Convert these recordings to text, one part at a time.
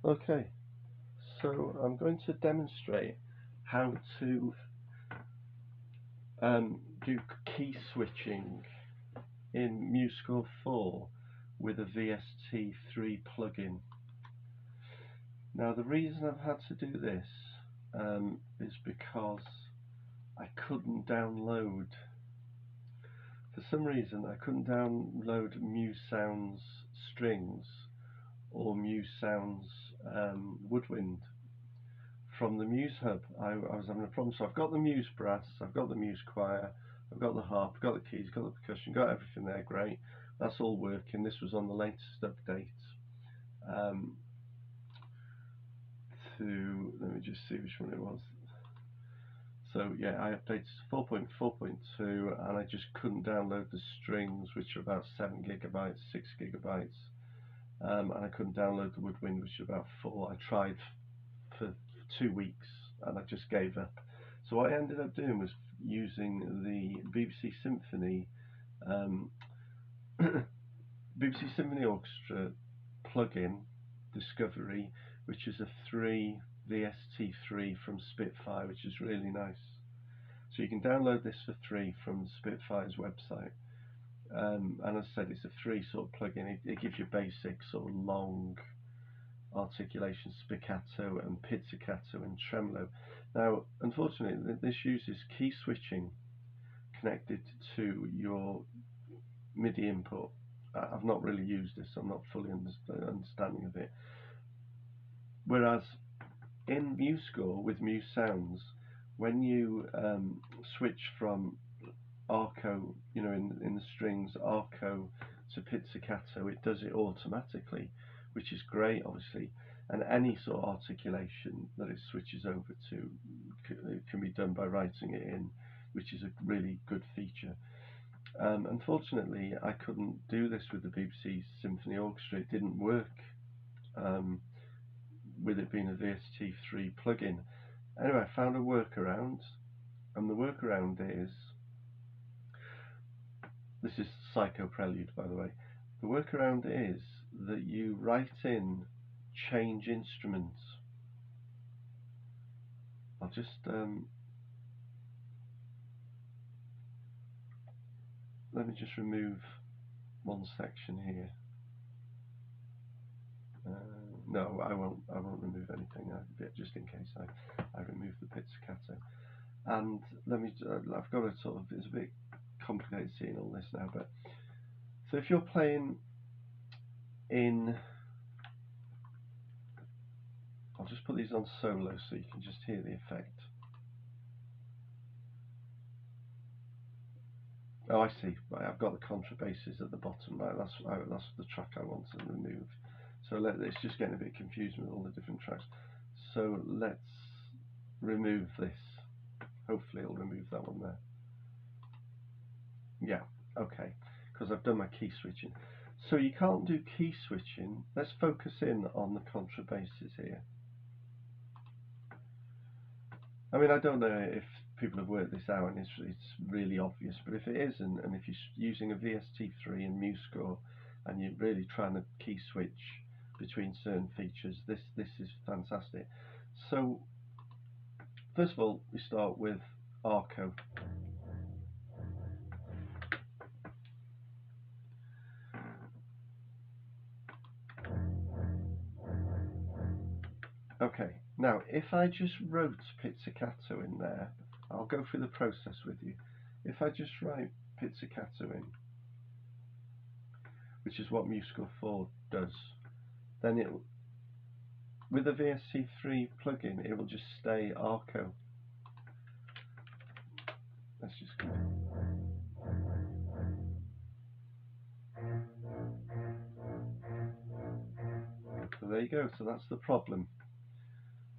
Okay, so I'm going to demonstrate how to do key switching in MuseScore 4 with a VST3 plugin. Now the reason I've had to do this is because I couldn't download, for some reason I couldn't download Muse Sounds strings or Muse Sounds woodwind from the Muse Hub. I was having a problem, so I've got the Muse brass, I've got the Muse choir, I've got the harp, I've got the keys, got the percussion, got everything there, great. That's all working. This was on the latest update. Let me just see which one it was. So yeah, I updated to 4.4.2 and I just couldn't download the strings, which are about 7 gigabytes, 6 gigabytes. And I couldn't download the woodwind, which is about 4. I tried for 2 weeks and I just gave up. So what I ended up doing was using the BBC Symphony BBC Symphony Orchestra plugin Discovery, which is a VST3 from Spitfire, which is really nice. So you can download this for free from Spitfire's website. And as I said, it's a free sort of plugin. It gives you basic sort of long articulation, spiccato and pizzicato and tremolo. Now, unfortunately, this uses key switching connected to your MIDI input. I've not really used this, so I'm not fully understanding of it. Whereas in MuseScore with Muse Sounds, when you switch from Arco, you know, in the strings, Arco to pizzicato, it does it automatically, which is great, obviously. And any sort of articulation that it switches over to can be done by writing it in, which is a really good feature. Unfortunately, I couldn't do this with the BBC Symphony Orchestra. It didn't work with it being a VST3 plugin. Anyway, I found a workaround, and the workaround is, this is Psycho Prelude, by the way. The workaround is that you write in change instruments. I'll just let me just remove one section here. No, I won't remove anything, just in case I remove the pizzicato. And let me, I've got a sort of, it's a bit complicated seeing all this now, but so if you're playing in, I'll just put these on solo so you can just hear the effect. Oh, I see. Right, I've got the contrabasses at the bottom. Right, that's the track I want to remove. So it's just getting a bit confusing with all the different tracks. So let's remove this. Hopefully it'll remove that one there. Yeah, okay, because I've done my key switching. So you can't do key switching. Let's focus in on the contrabasses here. I mean, I don't know if people have worked this out and it's really obvious, but if it isn't, and if you're using a VST3 in MuseScore and you're really trying to key switch between certain features, this is fantastic. So first of all, we start with Arco. Okay, now if I just wrote pizzicato in there, I'll go through the process with you. If I just write pizzicato in, which is what MuseScore 4 does, then it, with the VST3 plugin, it will just stay Arco. Let's just go. So there you go. So that's the problem.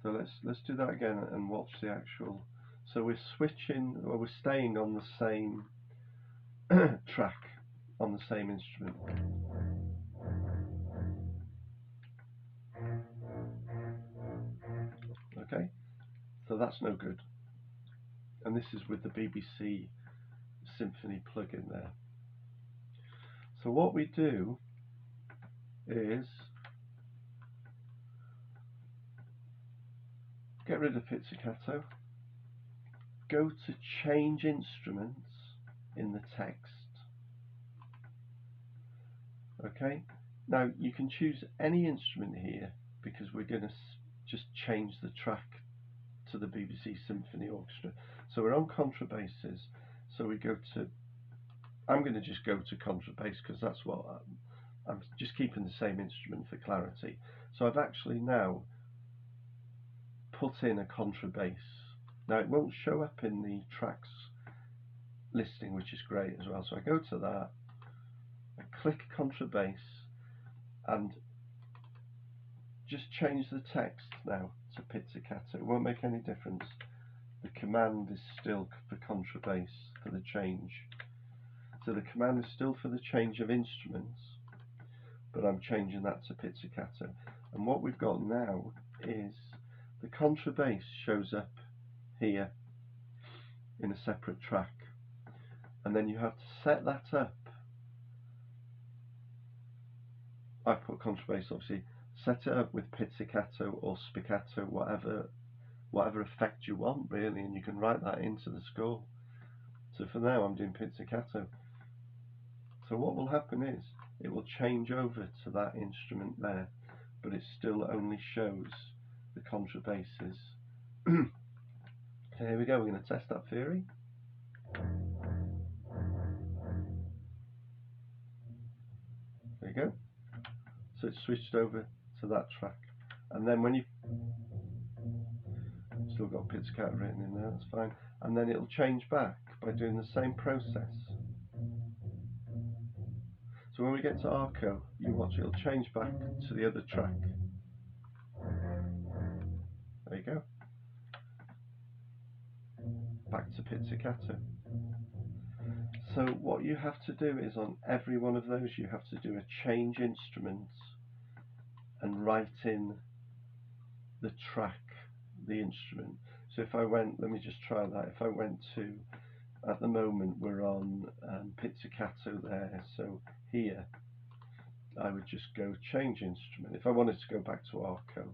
So let's do that again and watch the actual. So we're switching, or we're staying on the same track, on the same instrument. Okay, so that's no good. And this is with the BBC Symphony plugin there. So what we do is get rid of pizzicato, go to change instruments in the text. Okay, now you can choose any instrument here because we're going to just change the track to the BBC Symphony Orchestra. So we're on contrabasses, so we go to, I'm going to just go to contrabass because that's what I'm just keeping the same instrument for clarity. So I've actually now put in a contrabass. Now it won't show up in the tracks listing, which is great as well. So I go to that, I click contrabass, and just change the text now to pizzicato. It won't make any difference. The command is still for contrabass for the change. So the command is still for the change of instruments, but I'm changing that to pizzicato. And what we've got now is the contrabass shows up here in a separate track, and then you have to set that up. I put contrabass, obviously. Set it up with pizzicato or spiccato, whatever effect you want really, and you can write that into the score. So for now I'm doing pizzicato. So what will happen is it will change over to that instrument there, but it still only shows the contrabasses. So here we go, we're going to test that theory. There you go. So it's switched over to that track, and then when you still got pizzicato written in there, that's fine, and then it'll change back by doing the same process. So when we get to Arco, you watch, it'll change back to the other track. There you go. Back to pizzicato. So what you have to do is on every one of those you have to do a change instruments and write in the track, the instrument. So if I went, let me just try that, if I went to, at the moment we're on pizzicato there, so here I would just go change instrument. If I wanted to go back to Arco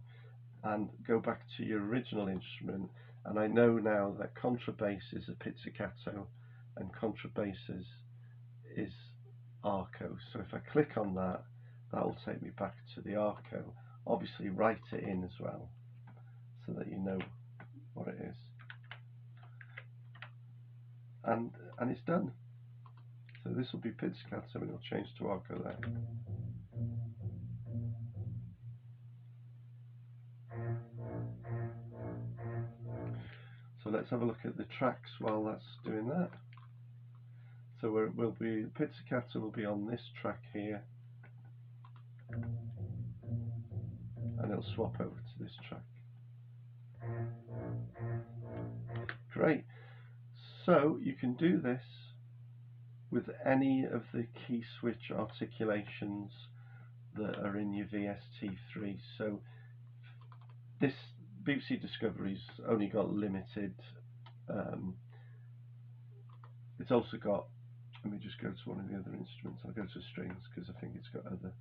and go back to your original instrument, and I know now that contrabass is a pizzicato and contrabasses is Arco. So if I click on that, that will take me back to the Arco. Obviously write it in as well so that you know what it is. And it's done. So this will be pizzicato and it'll change to Arco there. So let's have a look at the tracks while that's doing that. So we'll be, pizzicato will be on this track here, and it'll swap over to this track. Great. So you can do this with any of the key switch articulations that are in your VST3. So this BBC Discovery's only got limited, it's also got, let me just go to one of the other instruments, I'll go to strings because I think it's got other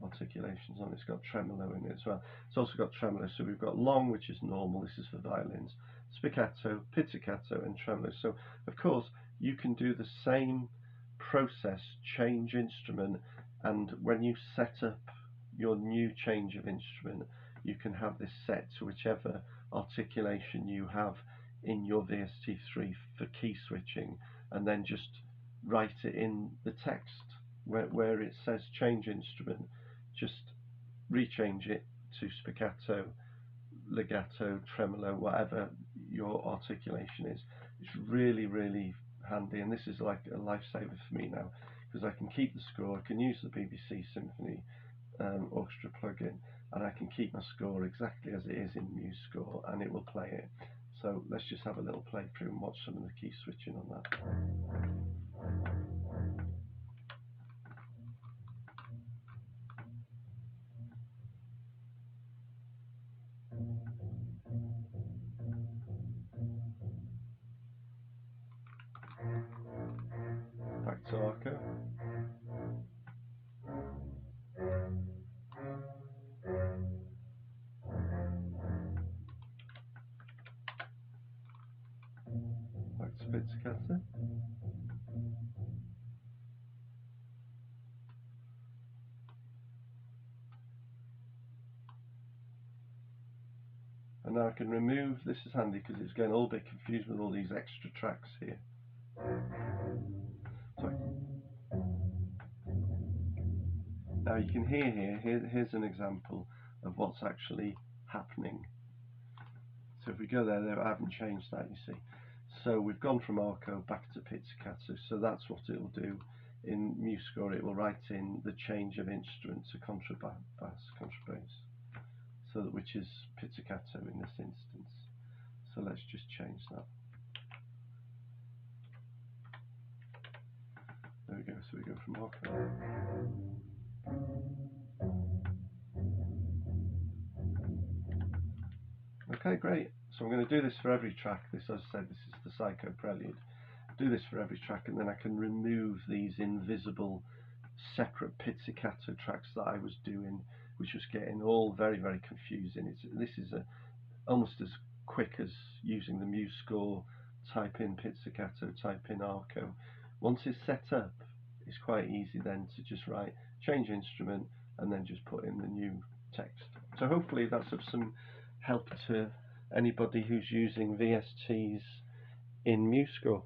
articulations on it. It's got tremolo in it as well. It's also got tremolo, so we've got long, which is normal, this is for violins, spiccato, pizzicato and tremolo. So of course you can do the same process, change instrument, and when you set up your new change of instrument you can have this set to whichever articulation you have in your VST3 for key switching, and then just write it in the text where it says change instrument, just rechange it to spiccato, legato, tremolo, whatever your articulation is. It's really, really handy, and this is like a lifesaver for me now because I can keep the score, I can use the BBC Symphony Orchestra plugin, and I can keep my score exactly as it is in MuseScore, and it will play it. So let's just have a little playthrough and watch some of the key switching on that. Back to Arco. And now I can remove, this is handy because it's getting all a bit confused with all these extra tracks here. So now you can hear here's an example of what's actually happening. So if we go there, I haven't changed that, you see. So we've gone from Arco back to pizzicato, so that's what it will do. In MuseScore it will write in the change of instrument to contrabass, so that, which is pizzicato in this instance. So let's just change that. There we go, so we go from Arco. Okay, great. So I'm going to do this for every track. This, as I said, this is the Psycho Prelude. Do this for every track, and then I can remove these invisible separate pizzicato tracks that I was doing, which was getting all very, very confusing. This is almost as quick as using the MuseScore, type in pizzicato, type in Arco. Once it's set up, it's quite easy then to just write change instrument and then just put in the new text. So hopefully that's of some help to anybody who's using VSTs in MuseScore.